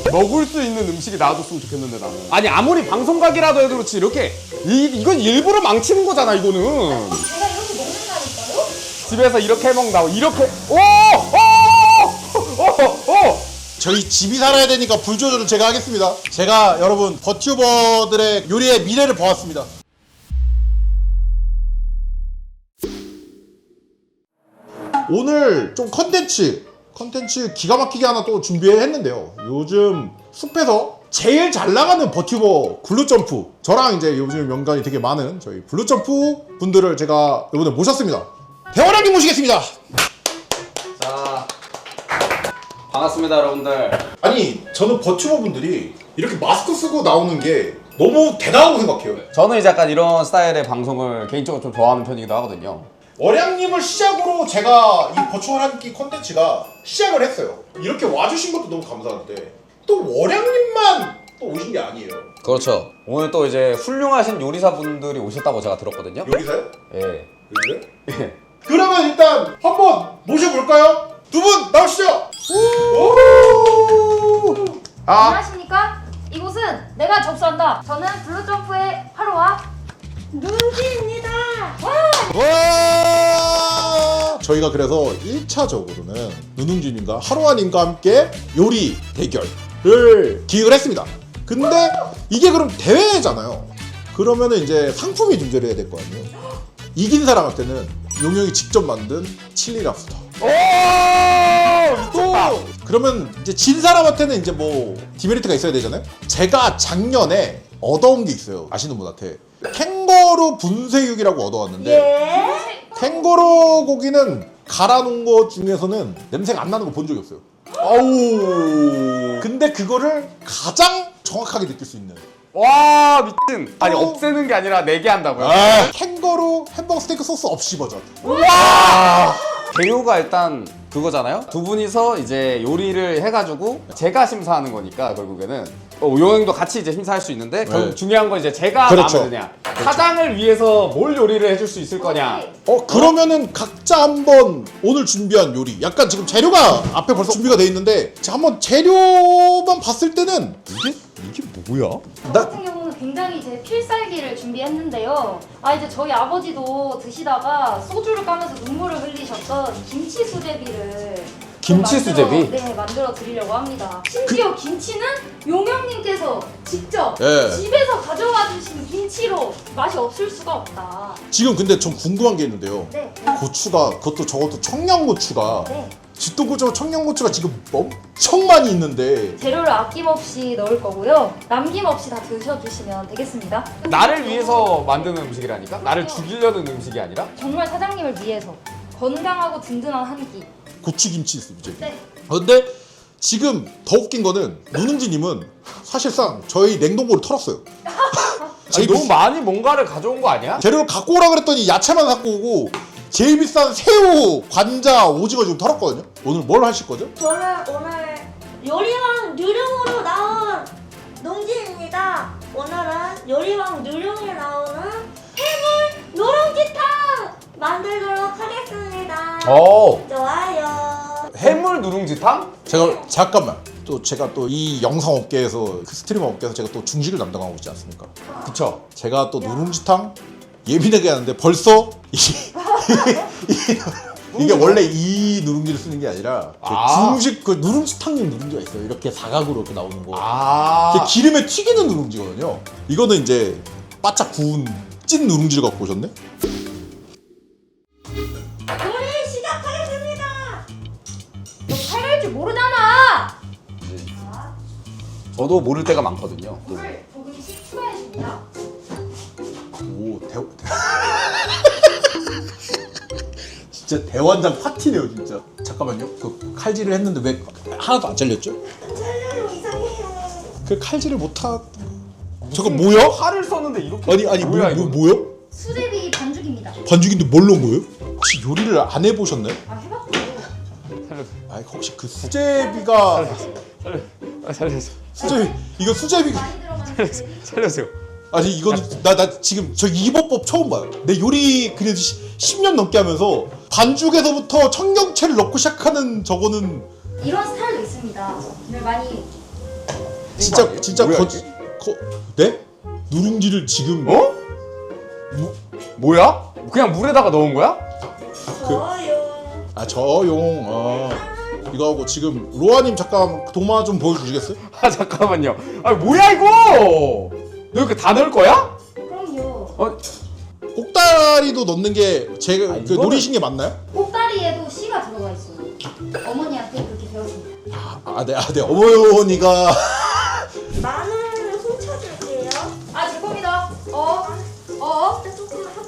먹을 수 있는 음식이 나와줬으면 좋겠는데 나는. 아니 아무리 방송각이라도 해도 그렇지 이렇게 이건 일부러 망치는 거잖아 이거는. 제가 이렇게 먹는다니까요? 집에서 이렇게 해먹는다고 이렇게 오! 저희 집이 살아야 되니까 불 조절은 제가 하겠습니다. 제가 여러분 버튜버들의 요리의 미래를 보았습니다. 오늘 좀 컨텐츠 기가 막히게 하나 또 준비했는데요. 요즘 숲에서 제일 잘 나가는 버튜버 블루점프, 저랑 이제 요즘 연관이 되게 많은 저희 블루점프 분들을 제가 이번에 모셨습니다. 대화랑님 모시겠습니다. 자 반갑습니다 여러분들. 아니 저는 버튜버 분들이 이렇게 마스크 쓰고 나오는 게 너무 대단하다고 생각해요. 저는 이제 약간 이런 스타일의 방송을 개인적으로 좀 좋아하는 편이기도 하거든요. 월양님을 시작으로 제가 이 버추얼 한끼 컨텐츠가 시작을 했어요. 이렇게 와주신 것도 너무 감사한데 또 월양님만 또 오신 게 아니에요. 그렇죠. 오늘 또 이제 훌륭하신 요리사분들이 오셨다고 제가 들었거든요. 요리사요? 예. 요리사요? 예. 그러면 일단 한번 모셔볼까요? 두 분 나오시죠. 안녕하십니까? 이곳은 내가 접수한다. 저는 블루점프의 하루와 눈지입니다. 와! 저희가 그래서 1차적으로는 누룽지님과 하루아님과 함께 요리 대결을 기획을 했습니다. 근데 이게 그럼 대회잖아요. 그러면은 이제 상품이 존재를 해야 될 거 아니에요. 이긴 사람한테는 용영이 직접 만든 칠리 랍스터. 오! 또 그러면 이제 진 사람한테는 이제 뭐 디메리트가 있어야 되잖아요. 제가 작년에 얻어온 게 있어요. 아시는 분한테 캥거루 분쇄육이라고 얻어왔는데 캥거루 고기는 갈아놓은 것 중에서는 냄새가 안 나는 거 본 적이 없어요. 아우. 근데 그거를 가장 정확하게 느낄 수 있는 와 미친. 아니 없애는 게 아니라 내게 한다고요? 캥거루 햄버거 스테이크 소스 없이 버전. 와. 개요가 일단 그거잖아요. 두 분이서 이제 요리를 해가지고 제가 심사하는 거니까 결국에는 요영도 같이 이제 심사할 수 있는데 결국 중요한 건 이제 제가 그렇죠. 마음에 드냐, 사장을 위해서 뭘 요리를 해줄 수 있을 거냐. 그러면은 각자 한번 오늘 준비한 요리 약간 지금 재료가 앞에 벌써 준비가 돼 있는데 자, 한번 재료만 봤을 때는 이게 뭐야? 저 같은 경우는 굉장히 제 필살기를 준비했는데요. 이제 저희 아버지도 드시다가 소주를 까면서 눈물을 흘리셨던 김치 수제비를 김치 수제비? 네, 만들어 드리려고 합니다. 심지어 김치는 용영님께서 직접 예. 집에서 가져와 주신 김치로 맛이 없을 수가 없다. 지금 근데 좀 궁금한 게 있는데요. 네. 고추가 그것도 저것도 청양고추가 네. 쥐똥고추와 청양고추가 지금 엄청 많이 있는데 재료를 아낌없이 넣을 거고요. 남김없이 다 드셔주시면 되겠습니다. 나를 위해서 만드는 음식이라니까? 나를 죽이려는 음식이 아니라? 정말 사장님을 위해서 건강하고 든든한 한 끼. 고추김치 수제비. 네. 근데 지금 더 웃긴 거는 누룽지님은 사실상 저희 냉동고를 털었어요. 아니 너무 많이 뭔가를 가져온 거 아니야? 재료를 갖고 오라 그랬더니 야채만 갖고 오고 제일 비싼 새우, 관자, 오징어 지금 털었거든요. 오늘 뭘 하실 거죠? 저는 오늘 요리왕 누룽으로 나온 농지입니다. 오늘은 요리왕 누룽에 나오는 해물 누룽지탕 만들도록 하겠습니다. 좋아요. 해물 누룽지탕? 잠깐만. 또 제가 또 이 영상 업계에서 그 스트리머 업계에서 제가 또 중식을 담당하고 있지 않습니까? 그쵸. 제가 또 누룽지탕 예민하게 하는데 벌써 이게 원래 이 누룽지를 쓰는 게 아니라 중식 그 누룽지탕용 누룽지가 있어요. 이렇게 사각으로 이렇게 나오는 거. 이게 기름에 튀기는 누룽지거든요. 이거는 이제 바짝 구운 찐 누룽지를 갖고 오셨네. 요리 시작하겠습니다. 너 팔갈 줄 모르잖아. 저도 모를 때가 많거든요. 물을 조금씩 추가해줍니다. 오, 진짜 대환장 파티네요, 진짜. 잠깐만요. 그 칼질을 했는데 왜 하나도 안 잘렸죠? 촬영 이상해요. 그 칼질을 못하. 저거 뭐야? 칼을 썼는데 이렇게. 아니 뭐야, 이거? 뭐야? 수제비 반죽입니다. 반죽인데 뭘 넣은 거예요? 혹시 요리를 안 해보셨나요? 해봤죠. 아 혹시 그 수제비가 살려주세요. 수제비 이거 수제비가 많이 들어가는 살려주세요. 아니 이거는 나 지금 저 이법법 처음 봐요. 내 요리 그래도 10년 넘게 하면서 반죽에서부터 청경채를 넣고 시작하는 저거는 이런 스타일도 있습니다. 근데 많이 진짜 아니에요? 진짜 뭐야, 거지. 네? 누룽지를 지금 어? 뭐야? 그냥 물에다가 넣은 거야? 저요. 아 저용 이거 하고 지금 로아님 잠깐 도마 좀 보여주시겠어요? 아 잠깐만요. 아 뭐야 이거? 너 이렇게 다 넣을 거야? 그럼요. 어? 꼭다리도 넣는 게 제가 아니, 그 이거는- 노리신 게 맞나요? 꼭다리에도 씨가 들어가 있어요. 어머니한테 그렇게 배웠습니다. 네 어머니가 마늘을 훔쳐줄게요. 아, 제 겁니다. 조금만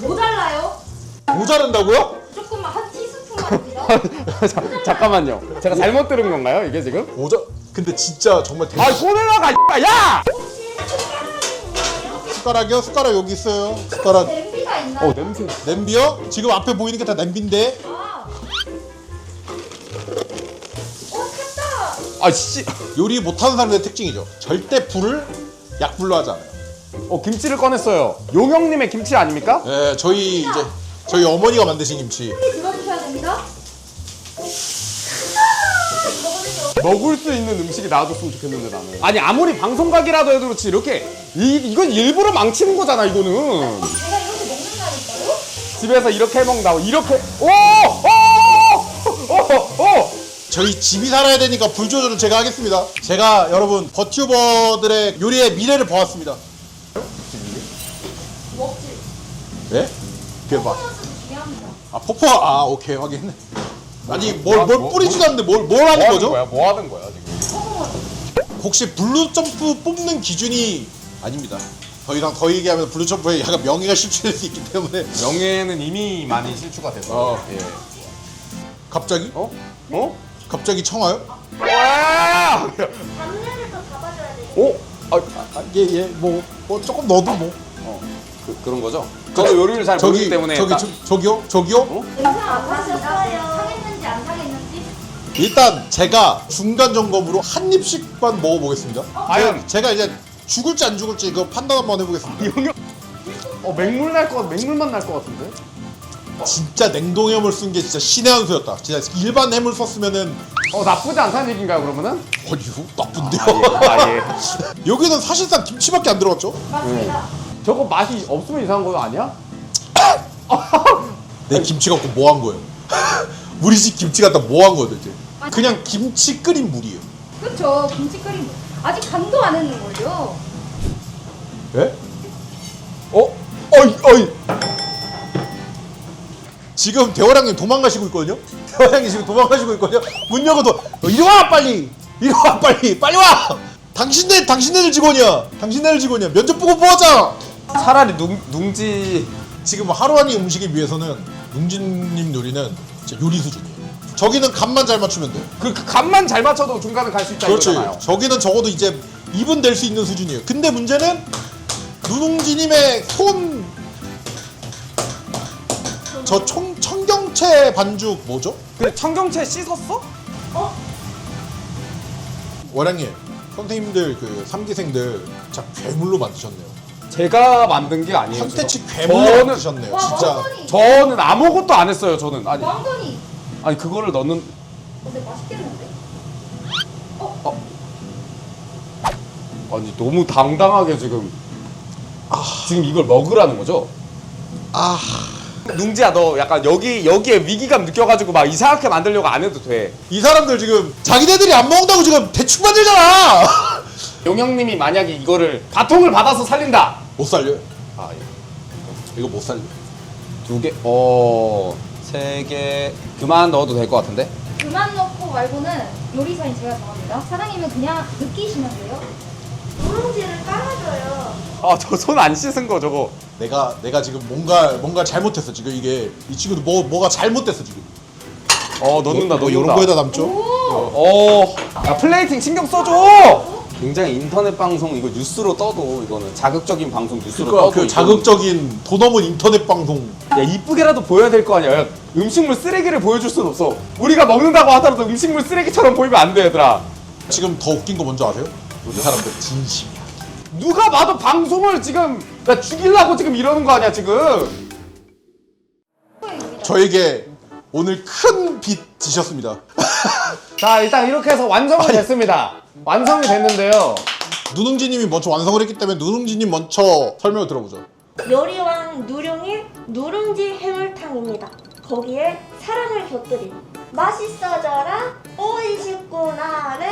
모자라요? 모자란다고요? 조금만 한 티스푼만 합니다. 잠깐만요. 제가 잘못 들은 건가요 이게 지금? 모자 근데 진짜 정말 아 꺼내라가 야! 숟가락이요? 숟가락 여기 있어요. 숟가락 냄비가 있나요? 냄새. 냄비요? 지금 앞에 보이는 게 다 냄비인데 탔다. 아 씨. 요리 못하는 사람들의 특징이죠. 절대 불을 약불로 하지 않아요. 김치를 꺼냈어요. 용영님의 김치 아닙니까? 네, 저희 어머니가 만드신 김치. 들어주셔야 됩니다. 먹을 수 있는 음식이 나와줬으면 좋겠는데 나는. 아니 아무리 방송각이라도 해도 그렇지 이렇게 이건 일부러 망치는 거잖아 이거는. 제가 이렇게 먹는다니까요? 집에서 이렇게 해먹는다고 이렇게 저희 집이 살아야 되니까 불 조절은 제가 하겠습니다. 제가 여러분 버튜버들의 요리의 미래를 보았습니다. 먹지. 네? 그게 봐. 퍼포먼스도 중요합니다. 오케이 확인했네. 아니 뭘 뭐, 뿌리지도 않는데 뭘 하는 거죠? 뭐 하는 거야 지금? 퍼포먼스. 혹시 블루 점프 뽑는 기준이 아닙니다. 더 이상 더 얘기하면 블루 점프에 약간 명예가 실추될 수 있기 때문에. 명예는 이미 많이 실추가 됐어. 예. 갑자기? 어? 갑자기 청아요? 와! 잡내를 또 잡아줘야 돼요. 어? 뭐 조금 넣어도 뭐. 그런 거죠? 저도 요리를 잘 모르기 때문에 저기요? 냄새 안 나셨어요? 상했는지 안 상했는지? 일단 제가 중간 점검으로 한 입씩만 먹어보겠습니다. 과연 제가 이제 죽을지 안 죽을지 이거 판단 한번 해보겠습니다. 용영 맹물만 날 것 같은데? 진짜 냉동해물 쓴 게 진짜 신의 한 수였다. 진짜 일반 해물 썼으면은 나쁘지 않다는 얘기인가요 그러면은? 이거 나쁜데요. 예. 여기는 사실상 김치밖에 안 들어갔죠? 맞습니다. 저거 맛이 없으면 이상한 거 아니야? 내 김치 갖고 뭐 한 거예요? 우리 집 김치 갖다 뭐 한 거예요 대체? 그냥 김치 끓인 물이에요. 그쵸. 김치 끓인 거. 아직 간도 안 했는걸요. 예? 어이. 지금 대화랑님 도망가시고 있거든요? 대화랑님 지금 도망가시고 있거든요? 문 열어도 이리 와 빨리! 이리 와 빨리 와! 당신네들 직원이야! 당신네들 직원이야! 면접 보고 뭐하자! 차라리 둥지 지금 하루아니 음식에 비해서는 뭉진님 요리는 진짜 요리 수준이에요. 저기는 간만 잘 맞추면 돼요. 그 간만 잘 맞춰도 중간은 갈 수 있다 그렇죠. 이거잖아요. 저기는 적어도 이제 입은 될 수 있는 수준이에요. 근데 문제는 누룽지님의 저 청경채 반죽 뭐죠? 근데 청경채 씻었어? 원장님, 선생님들 그 3기생들 진짜 괴물로 만드셨네요. 제가 만든 게 아니에요. 컨텐츠 제가. 괴물로 만드셨네요. 와, 진짜. 왕건이. 저는 아무것도 안 했어요. 저는 왕건이. 아니 그거를 넣는 근데 맛있겠는데? 아니 너무 당당하게 지금 지금 이걸 먹으라는 거죠? 뭉지야 너 약간 여기에 위기감 느껴가지고 막 이상하게 만들려고 안 해도 돼. 이 사람들 지금 자기네들이 안 먹는다고 지금 대충 만들잖아. 용영님이 만약에 이거를 바통을 받아서 살린다. 못 살려요. 예. 이거 못 살려. 2개, 3개 그만 넣어도 될 것 같은데? 그만 넣고 말고는 요리사인 제가 정합니다. 사장님은 그냥 느끼시면 돼요. 누룽지를 깔아줘요. 저 손 안 씻은 거 저거. 내가 지금 뭔가 잘못했어 지금 이게 이 친구도 뭐가 잘못됐어 지금. 넣는다. 이런 거에다 남죠. 야, 플레이팅 신경 써줘. 굉장히 인터넷 방송 이거 뉴스로 떠도 이거는 자극적인 방송 뉴스로 그러니까 떠도 그 이거는- 자극적인 돈 없는 인터넷 방송. 야 이쁘게라도 보여야 될 거 아니야. 야, 음식물 쓰레기를 보여줄 순 없어. 우리가 먹는다고 하더라도 음식물 쓰레기처럼 보이면 안 돼 얘들아. 지금 더 웃긴 거 뭔지 아세요? 우리 사람들 진심이야. 누가 봐도 방송을 지금 나 죽이려고 지금 이러는 거 아니야 지금. 저에게 오늘 큰 빚 지셨습니다. 자 일단 이렇게 해서 완성이 됐습니다. 완성이 됐는데요. 누룽지님이 먼저 완성을 했기 때문에 누룽지님 먼저 설명을 들어보죠. 요리왕 누룽이 누룽지 해물탕입니다. 거기에 사랑을 곁들인 맛있어져라 오이십구나를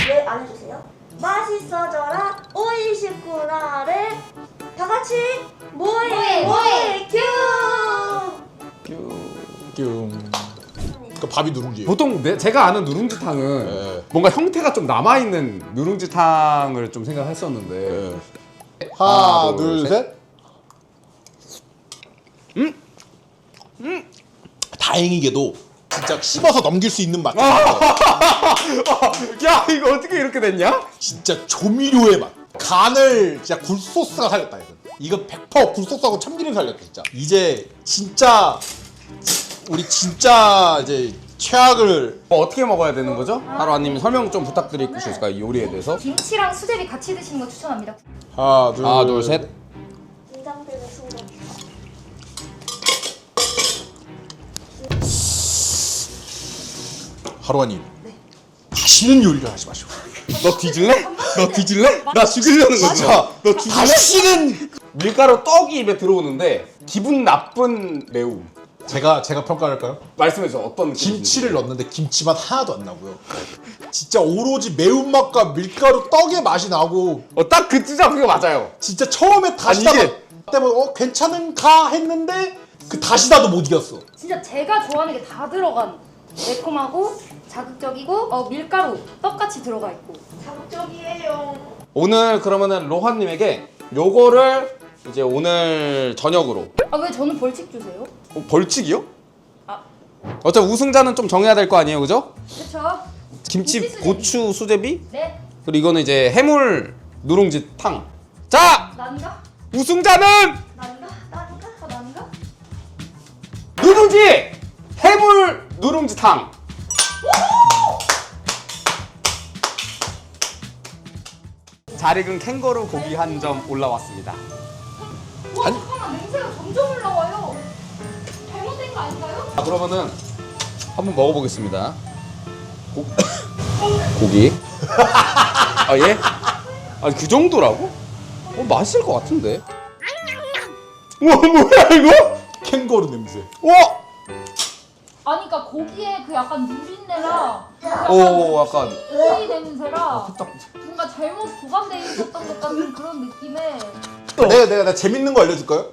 왜 안 해주세요? 맛있어져라 오이십구나를 다 같이 모이 큐. 그 밥이 누룽지예요. 보통 제가 아는 누룽지탕은 네. 뭔가 형태가 좀 남아있는 누룽지탕을 좀 생각했었는데 네. 하나, 둘, 셋. 다행히게도 진짜 씹어서 넘길 수 있는 맛. 야 이거 어떻게 이렇게 됐냐? 진짜 조미료의 맛. 간을 진짜 굴소스가 살렸다 이거 100% 굴소스하고 참기름 살렸다 진짜. 이제 진짜 우리 진짜 이제 최악을 어떻게 먹어야 되는 거죠? 하루아님 설명 좀 부탁드릴 수 있을까요? 이 요리에 대해서. 김치랑 수제비 같이 드시는 거 추천합니다. 하나, 둘, 셋. 긴장되는 순간 하루아님 다시는 요리를 하지 마시고. 너 뒤질래? 너 뒤질래? 나 죽이려는 거지. 너 죽일래? 다시는 밀가루 떡이 입에 들어오는데 기분 나쁜 매움. 제가 평가할까요? 말씀해줘 어떤 김치를 넣었는데 김치맛 하나도 안 나고요. 진짜 오로지 매운맛과 밀가루 떡의 맛이 나고 딱 그 진짜 그게 맞아요. 진짜 처음에 다시다가 아니, 이게- 때문에 괜찮은가 했는데 그 다시다도 못 이겼어. 진짜 제가 좋아하는 게 다 들어간 매콤하고 자극적이고 밀가루 떡같이 들어가 있고 자극적이에요. 오늘 그러면은 로하님에게 요거를 이제 오늘 저녁으로 왜 저는 벌칙 주세요? 벌칙이요? 아. 어차피 우승자는 좀 정해야 될 거 아니에요, 그죠? 그쵸? 김치, 김치 수제비. 고추 수제비 네 그리고 이거는 이제 해물 누룽지탕. 자 난가? 우승자는 난가? 난가? 누룽지 해물 누룽지탕. 잘 익은 캥거루 고기 한 점 올라왔습니다. 잠깐만 냄새가 점점 올라와요. 잘못된 거 아닌가요? 그러면은 한번 먹어보겠습니다. 고기. 아 예? 아니 그 정도라고? 맛있을 것 같은데. 우와 뭐야 이거? 캥거루 냄새. 와. 아니 그러니까 고기에 그 약간 누린내랑 오 약간. 오이 냄새랑 뭔가 잘못 보관되어 있었던 것 같은 그런 느낌에 내가 재밌는 거 알려줄까요?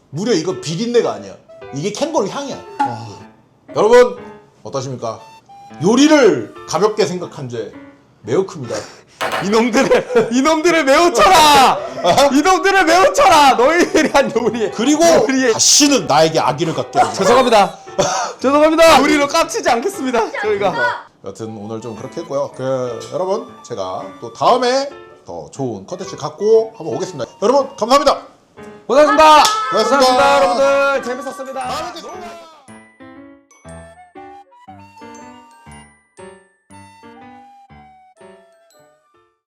무려 이거 비린내가 아니야. 이게 캥거루 향이야. 여러분 어떠십니까? 요리를 가볍게 생각한 죄 매우 큽니다. 이놈들을 매우 쳐라. 이놈들을 매우 쳐라. 너희들이 한 요리에. 그리고 요리에. 다시는 나에게 악의를 갖게 하지 마. 죄송합니다. 죄송합니다. 요리로 깝치지 않겠습니다. 저희가. 여튼 오늘 좀 그렇게 했고요. 여러분 제가 또 다음에 더 좋은 컨텐츠 갖고 한번 오겠습니다. 여러분 감사합니다. 고생하셨습니다. 고생하셨습니다. 여러분들 재밌었습니다.